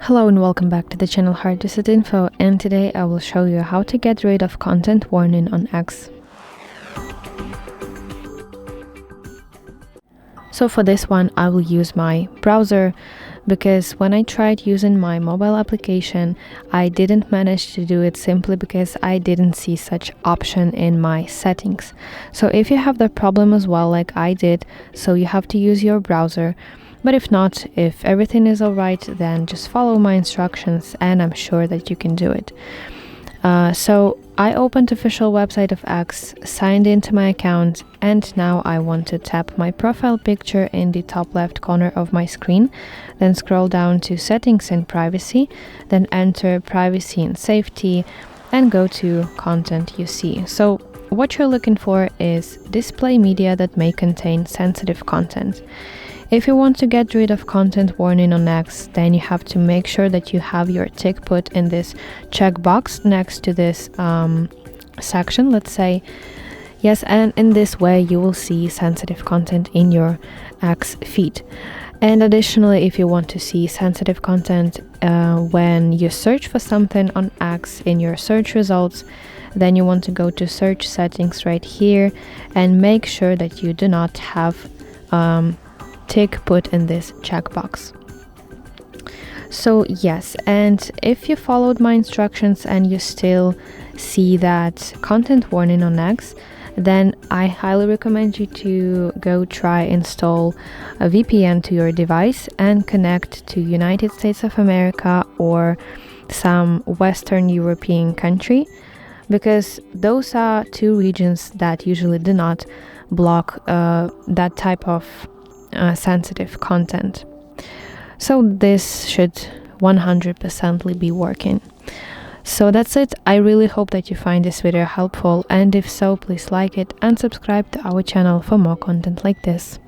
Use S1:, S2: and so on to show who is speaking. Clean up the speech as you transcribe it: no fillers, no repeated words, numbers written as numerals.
S1: Hello and welcome back to the channel Hard Reset Info, and today I will show you how to get rid of content warning on X. So for this one I will use my browser because when I tried using my mobile application I didn't manage to do it simply because I didn't see such option in my settings. So if you have that problem as well like I did, so you have to use your browser. But if not, if everything is alright, then just follow my instructions and I'm sure that you can do it. So I opened official website of X, signed into my account, and now I want to tap my profile picture in the top left corner of my screen, then scroll down to settings and privacy, then enter privacy and safety and go to content you see. So what you're looking for is display media that may contain sensitive content. If you want to get rid of content warning on X, then you have to make sure that you have your tick put in this checkbox next to this section, let's say. Yes, and in this way you will see sensitive content in your X feed. And additionally, if you want to see sensitive content when you search for something on X in your search results, then you want to go to search settings right here and make sure that you do not have tick put in this checkbox. So yes, and if you followed my instructions and you still see that content warning on X, then I highly recommend you to go try install a VPN to your device and connect to United States of America or some Western European country, because those are two regions that usually do not block that type of sensitive content. So this should 100% be working. So that's it. I really hope that you find this video helpful, and if so, please like it and subscribe to our channel for more content like this.